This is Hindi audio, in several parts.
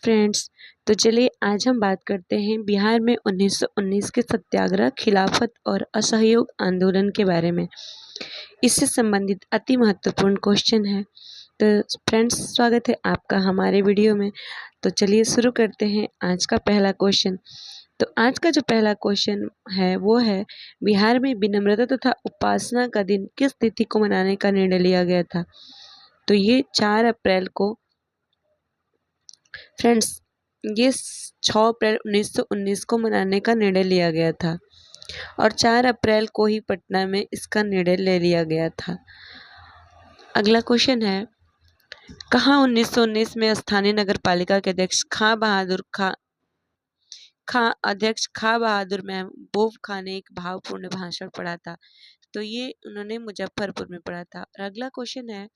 फ्रेंड्स, तो चलिए आज हम बात करते हैं बिहार में 1919 के सत्याग्रह, खिलाफत और असहयोग आंदोलन के बारे में। इससे संबंधित अति महत्वपूर्ण क्वेश्चन है। तो फ्रेंड्स, स्वागत है आपका हमारे वीडियो में। तो चलिए शुरू करते हैं आज का पहला क्वेश्चन। तो आज का जो पहला क्वेश्चन है वो है, बिहार में विनम्रता तथा उपासना का दिन किस तिथि को मनाने का निर्णय लिया गया था? तो ये 4 अप्रैल को फ्रेंड्स, ये 6 अप्रैल 1919 को मनाने का निर्णय लिया गया था और 4 अप्रैल को ही पटना में इसका निर्णय ले लिया गया था। अगला क्वेश्चन है, कहाँ 1919 में स्थानीय नगर पालिका के अध्यक्ष खां बहादुर महबूब खां ने एक भावपूर्ण भाषण पढ़ा था? तो ये उन्होंने मुजफ्फरपुर में पढ़ा था। और अगला क्वेश्चन है,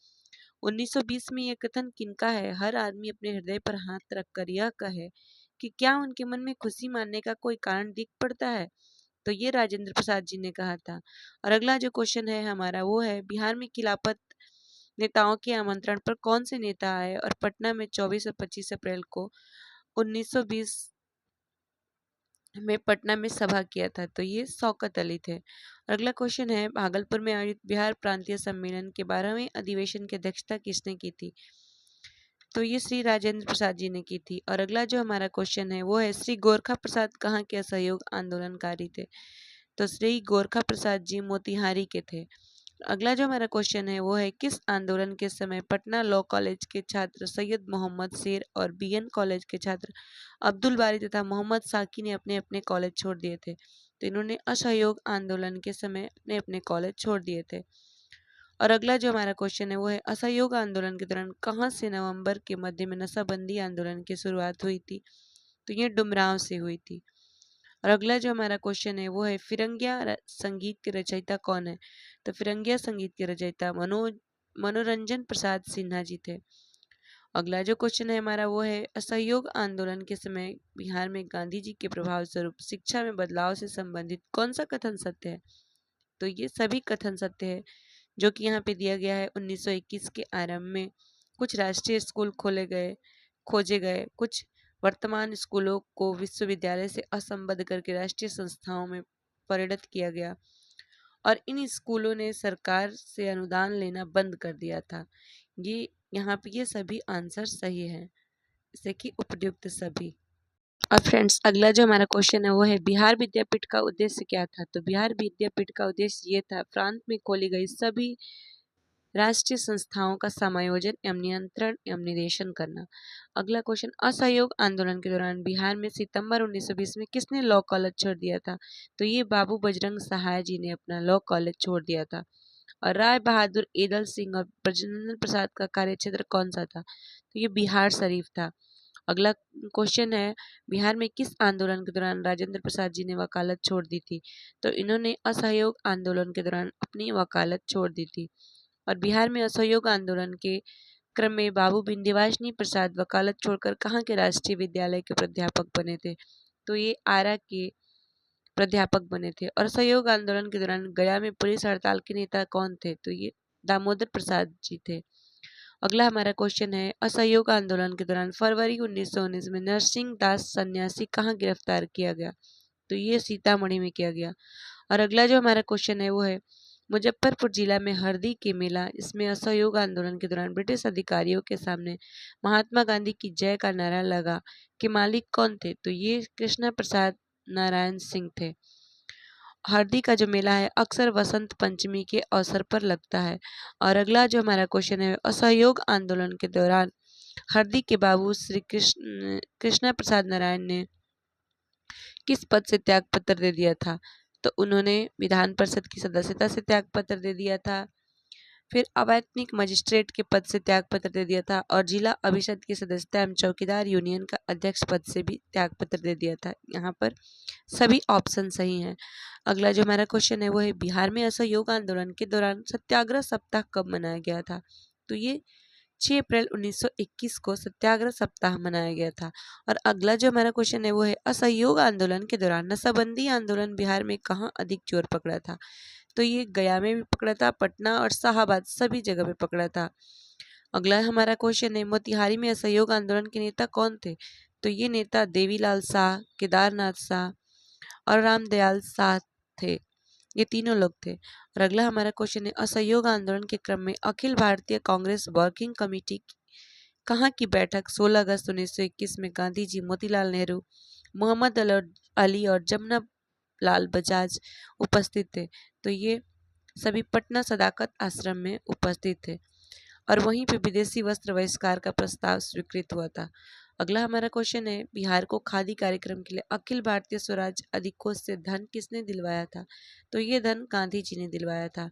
1920 में यह कथन किनका है? हर आदमी अपने हृदय पर हाथ रखकर यह कहे कि क्या उनके मन में खुशी मानने का कोई कारण दिख पड़ता है? तो ये राजेंद्र प्रसाद जी ने कहा था। और अगला जो क्वेश्चन है हमारा वो है, बिहार में खिलाफत नेताओं के आमंत्रण पर कौन से नेता आए और पटना में 24 और 25 अप्रैल को 1920 में पटना में सभा किया था? तो ये शौकत अली थे। और अगला क्वेश्चन है, भागलपुर में आयोजित बिहार प्रांतीय सम्मेलन के 12वें अधिवेशन की अध्यक्षता किसने की थी? तो ये श्री राजेंद्र प्रसाद जी ने की थी। और अगला जो हमारा क्वेश्चन है वो है, श्री गोरखा प्रसाद कहाँ के असहयोग आंदोलनकारी थे? तो श्री गोरखा प्रसाद जी मोतिहारी के थे। अगला जो हमारा क्वेश्चन है वो है, किस आंदोलन के समय पटना लॉ कॉलेज के छात्र सैयद मोहम्मद शेर और बीएन कॉलेज के छात्र अब्दुल बारी तथा मोहम्मद साकी ने अपने अपने कॉलेज छोड़ दिए थे? तो इन्होंने असहयोग आंदोलन के समय अपने अपने कॉलेज छोड़ दिए थे। और अगला जो हमारा क्वेश्चन है वो है, असहयोग आंदोलन के दौरान कहाँ से नवंबर के मध्य में नशाबंदी आंदोलन की शुरुआत हुई थी? तो ये डुमरांव से हुई थी। और अगला जो हमारा क्वेश्चन है वो है, फिरंगिया संगीत के रचयिता कौन है? तो फिरंगिया संगीत के रचयिता मनोरंजन प्रसाद सिन्हा जी थे। अगला जो क्वेश्चन है हमारा वो है, असहयोग आंदोलन के समय बिहार में गांधी जी के प्रभाव स्वरूप शिक्षा में बदलाव से संबंधित कौन सा कथन सत्य है? तो ये सभी कथन सत्य है, जो कि यहाँ पे दिया गया है। 1921 के आरंभ में कुछ राष्ट्रीय स्कूल खोजे गए, कुछ वर्तमान स्कूलों को विश्वविद्यालय से असंबद्ध करके राष्ट्रीय संस्थाओं में परिणत किया गया और इन स्कूलों ने सरकार से अनुदान लेना बंद कर दिया था। ये यहाँ पे ये सभी आंसर सही है, जैसे कि उपयुक्त सभी। और फ्रेंड्स, अगला जो हमारा क्वेश्चन है वो है, बिहार विद्यापीठ का उद्देश्य क्या था? तो बिहार विद्यापीठ का उद्देश्य ये था, प्रांत में खोली गई सभी राष्ट्रीय संस्थाओं का समायोजन एवं नियंत्रण एवं निर्देशन करना। अगला क्वेश्चन, असहयोग आंदोलन के दौरान बिहार में सितंबर 1920 में किसने लॉ कॉलेज छोड़ दिया था? तो ये बाबू बजरंग सहाय जी ने अपना लॉ कॉलेज छोड़ दिया था। और राय बहादुर एदल सिंह और ब्रजनंदन प्रसाद का कार्यक्षेत्र कौन सा था? तो ये बिहार शरीफ था। अगला क्वेश्चन है, बिहार में किस आंदोलन के दौरान राजेंद्र प्रसाद जी ने वकालत छोड़ दी थी? तो इन्होंने असहयोग आंदोलन के दौरान अपनी वकालत छोड़ दी थी। और बिहार में असहयोग आंदोलन के क्रम में बाबू विंध्यवासिनी प्रसाद वकालत छोड़कर कहाँ के राष्ट्रीय विद्यालय के प्राध्यापक बने थे? तो ये आरा के प्राध्यापक बने थे। और असहयोग आंदोलन के दौरान गया में पुलिस हड़ताल के नेता कौन थे? तो ये दामोदर प्रसाद जी थे। अगला हमारा क्वेश्चन है, असहयोग आंदोलन के दौरान फरवरी 1919 में नरसिंह दास सन्यासी कहाँ गिरफ्तार किया गया? तो ये सीतामढ़ी में किया गया। और अगला जो हमारा क्वेश्चन है वो है, मुजफ्फरपुर जिला में हरदी के मेला, इसमें असहयोग आंदोलन के दौरान ब्रिटिश अधिकारियों के सामने महात्मा गांधी की जय का नारा लगा के मालिक कौन थे? तो ये कृष्णा प्रसाद नारायण सिंह थे। हरदी का जो मेला है अक्सर वसंत पंचमी के अवसर पर लगता है। और अगला जो हमारा क्वेश्चन है, असहयोग आंदोलन के दौरान हरदी के बाबू श्री कृष्णा प्रसाद नारायण ने किस पद से त्याग पत्र दे दिया था? तो उन्होंने विधान परिषद की सदस्यता से त्याग पत्र दे दिया था, फिर अवैतनिक मजिस्ट्रेट के पद से त्याग पत्र दे दिया था और जिला अभिषद की सदस्यता एवं चौकीदार यूनियन का अध्यक्ष पद से भी त्याग पत्र दे दिया था। यहाँ पर सभी ऑप्शन सही हैं। अगला जो हमारा क्वेश्चन है वो है, बिहार में असहयोग आंदोलन के दौरान सत्याग्रह सप्ताह कब मनाया गया था? तो ये 6 अप्रैल 1921 को सत्याग्रह सप्ताह मनाया गया था। और अगला जो हमारा क्वेश्चन है वो है, असहयोग आंदोलन के दौरान नशाबंदी आंदोलन बिहार में कहाँ अधिक जोर पकड़ा था? तो ये गया में भी पकड़ा था, पटना और शाहाबाद सभी जगह पे पकड़ा था। अगला हमारा क्वेश्चन है, मोतिहारी में असहयोग आंदोलन के नेता कौन थे? तो ये नेता देवीलाल शाह, केदारनाथ शाह और रामदयाल शाह थे। ये तीनों लोग थे। और अगला हमारा क्वेश्चन है, असहयोग आंदोलन के क्रम में अखिल भारतीय कांग्रेस वर्किंग कमेटी कहाँ की बैठक 16 अगस्त 1921 में गांधी जी, मोतीलाल नेहरू, मोहम्मद अली और जमुना लाल बजाज उपस्थित थे? तो ये सभी पटना सदाकत आश्रम में उपस्थित थे और वहीं पे विदेशी वस्त्र बहिष्कार का प्रस्ताव स्वीकृत हुआ था। अगला हमारा क्वेश्चन है, बिहार को खादी कार्यक्रम के लिए अखिल भारतीय स्वराज अधिकोष से धन किसने दिलवाया था? तो ये धन गांधी जी ने दिलवाया था।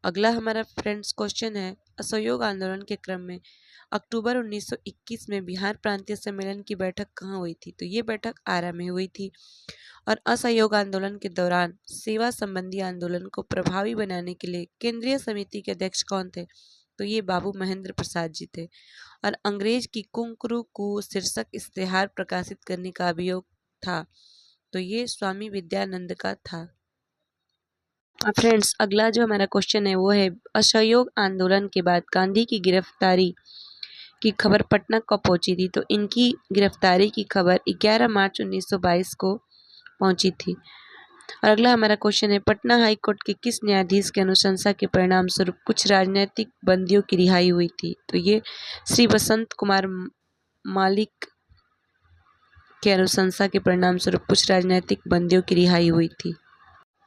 अगला हमारा फ्रेंड्स क्वेश्चन है, असहयोग आंदोलन के क्रम में अक्टूबर 1921 में बिहार प्रांतीय सम्मेलन की बैठक कहाँ हुई थी? तो ये बैठक आरा में हुई थी। और असहयोग आंदोलन के दौरान सेवा संबंधी आंदोलन को प्रभावी बनाने के लिए केंद्रीय समिति के अध्यक्ष कौन थे? तो ये बाबू महेंद्र प्रसाद जी थे। और अंग्रेज की कुंकरू को शीर्षक इश्तेहार प्रकाशित करने का अभियोग था, तो ये स्वामी विद्यानंद का था। फ्रेंड्स, अगला जो हमारा क्वेश्चन है वो है, असहयोग आंदोलन के बाद गांधी की गिरफ्तारी की खबर पटना कब पहुंची थी? तो इनकी गिरफ्तारी की खबर 11 मार्च 1922 को पहुंची थी। और अगला हमारा क्वेश्चन है, पटना हाई कोर्ट के किस न्यायाधीश के अनुशंसा के परिणाम स्वरूप कुछ राजनीतिक बंदियों की रिहाई हुई थी? तो ये श्री बसंत कुमार मालिक के अनुशंसा के परिणाम स्वरूप कुछ राजनीतिक बंदियों की रिहाई हुई थी।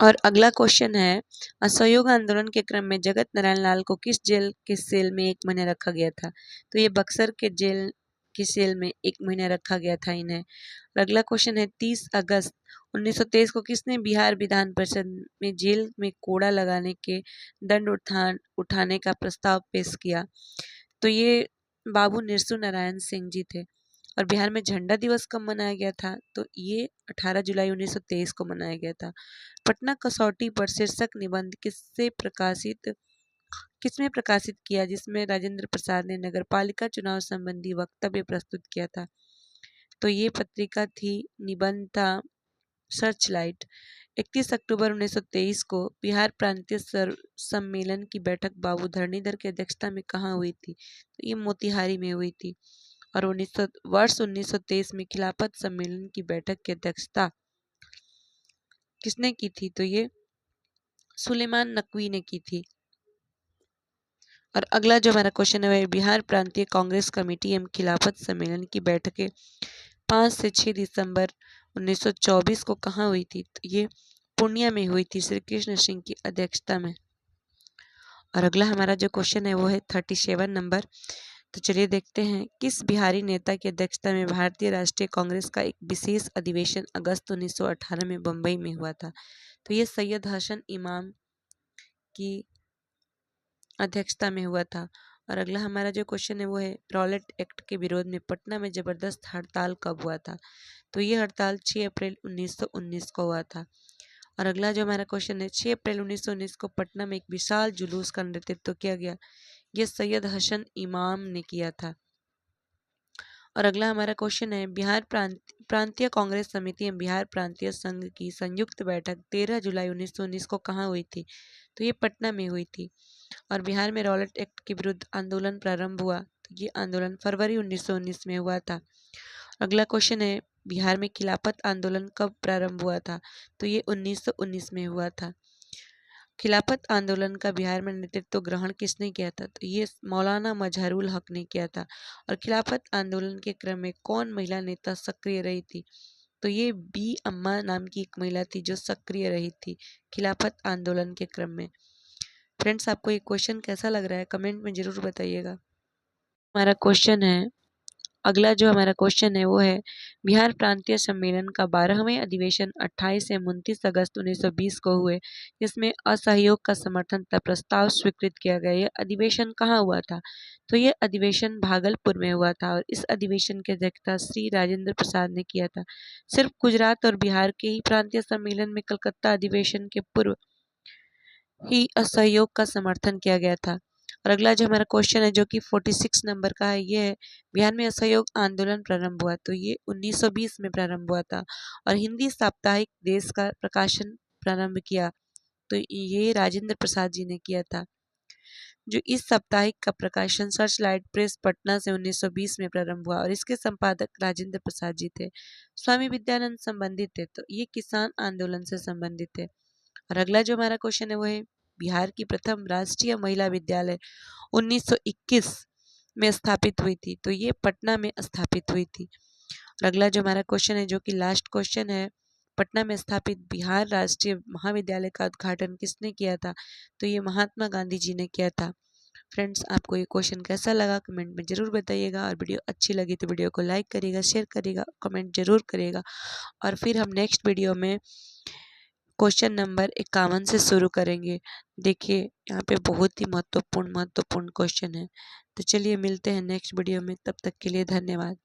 और अगला क्वेश्चन है, असहयोग आंदोलन के क्रम में जगत नारायण लाल को किस जेल के सेल में 1 महीना रखा गया था? तो ये बक्सर के जेल की सेल में 1 महीना रखा गया था इन्हें। और अगला क्वेश्चन है, 30 अगस्त 1923 को किसने बिहार विधान परिषद में जेल में कोड़ा लगाने के दंड उठाने का प्रस्ताव पेश किया? तो ये बाबू निरसू नारायण सिंह जी थे। और बिहार में झंडा दिवस कब मनाया गया था? तो ये 18 जुलाई 1923 को मनाया गया था। पटना कसौटी पर शीर्षक निबंध किसमें प्रकाशित किया, जिसमें राजेंद्र प्रसाद ने नगरपालिका चुनाव संबंधी वक्तव्य प्रस्तुत किया था? तो ये पत्रिका थी, निबंध था सर्चलाइट। 31 अक्टूबर 1923 को बिहार प्रांतीय सम्मेलन की बैठक बाबू धरणीधर की अध्यक्षता में कहाँ हुई थी? तो ये मोतिहारी में हुई थी। और 1923 में खिलाफत सम्मेलन की बैठक की अध्यक्षता किसने की थी? तो ये सुलेमान नकवी ने की थी। और अगला जो हमारा क्वेश्चन है, बिहार प्रांतीय कांग्रेस कमेटी एवं खिलाफत सम्मेलन की बैठकें 5 से 6 दिसंबर 1924 को कहाँ हुई थी? तो ये पूर्णिया में हुई थी, श्री कृष्ण सिंह की अध्यक्षता में। और अगला हमारा जो क्वेश्चन है वो है 37 नंबर। तो चलिए देखते हैं, किस बिहारी नेता की अध्यक्षता में भारतीय राष्ट्रीय कांग्रेस का एक विशेष अधिवेशन अगस्त 1918 में बम्बई में हुआ था? तो ये सैयद हसन इमाम की अध्यक्षता में हुआ था। और अगला हमारा जो क्वेश्चन है वो है, रॉलेट एक्ट के विरोध में पटना में जबरदस्त हड़ताल कब हुआ था? तो ये हड़ताल 6 अप्रैल 1919 को हुआ था। और अगला जो हमारा क्वेश्चन है, 6 अप्रैल 1919 को पटना में एक विशाल जुलूस का नेतृत्व किया गया, ये सैयद हसन इमाम ने किया था। और अगला हमारा क्वेश्चन है, बिहार प्रांतीय कांग्रेस समिति एवं बिहार प्रांतीय संघ की संयुक्त बैठक 13 जुलाई 1919 को कहाँ हुई थी? तो ये पटना में हुई थी। और बिहार में रॉलेट एक्ट के विरुद्ध आंदोलन प्रारंभ हुआ, तो ये आंदोलन फरवरी 1919 में हुआ था। अगला क्वेश्चन है, बिहार में खिलाफत आंदोलन कब प्रारंभ हुआ था? तो ये 1919 में हुआ था। खिलाफत आंदोलन का बिहार में नेतृत्व ग्रहण किसने किया था? तो ये मौलाना मजहरुल हक ने किया था। और खिलाफत आंदोलन के क्रम में कौन महिला नेता सक्रिय रही थी? तो ये बी अम्मा नाम की एक महिला थी जो सक्रिय रही थी खिलाफत आंदोलन के क्रम में। फ्रेंड्स, आपको ये क्वेश्चन कैसा लग रहा है कमेंट में जरूर बताइएगा। हमारा क्वेश्चन है, अगला जो हमारा क्वेश्चन है वो है, बिहार प्रांतीय सम्मेलन का 12वें अधिवेशन 28 से 29 अगस्त 1920 को हुए, जिसमें असहयोग का समर्थन तथा प्रस्ताव स्वीकृत किया गया। यह अधिवेशन कहाँ हुआ था? तो यह अधिवेशन भागलपुर में हुआ था। और इस अधिवेशन की अध्यक्षता श्री राजेंद्र प्रसाद ने किया था। सिर्फ गुजरात और बिहार के ही प्रांतीय सम्मेलन में कलकत्ता अधिवेशन के पूर्व ही असहयोग का समर्थन किया गया था। और अगला जो हमारा क्वेश्चन है जो कि 46 नंबर का है, ये है, बिहार में असहयोग आंदोलन प्रारंभ हुआ, तो ये 1920 में प्रारंभ हुआ था। और हिंदी साप्ताहिक देश का प्रकाशन प्रारंभ किया, तो ये राजेंद्र प्रसाद जी ने किया था। जो इस साप्ताहिक का प्रकाशन सर्चलाइट प्रेस पटना से 1920 में प्रारंभ हुआ और इसके संपादक राजेंद्र प्रसाद जी थे। स्वामी विद्यानंद संबंधित थे, तो ये किसान आंदोलन से संबंधित थे। और अगला जो हमारा क्वेश्चन है वो है बिहार की प्रथम राष्ट्रीय महिला विद्यालय 1921 में स्थापित हुई थी, तो ये पटना में स्थापित हुई थी। और अगला जो हमारा क्वेश्चन है जो कि लास्ट क्वेश्चन है, पटना में स्थापित बिहार राष्ट्रीय महाविद्यालय का उद्घाटन किसने किया था, तो ये महात्मा गांधी जी ने किया था। फ्रेंड्स, आपको ये क्वेश्चन कैसा लगा कमेंट में ज़रूर बताइएगा, और वीडियो अच्छी लगी तो वीडियो को लाइक करिएगा, शेयर करिएगा, कमेंट जरूर करिएगा। और फिर हम नेक्स्ट वीडियो में क्वेश्चन नंबर 51 से शुरू करेंगे। देखिए यहाँ पे बहुत ही महत्वपूर्ण क्वेश्चन है। तो चलिए मिलते हैं नेक्स्ट वीडियो में, तब तक के लिए धन्यवाद।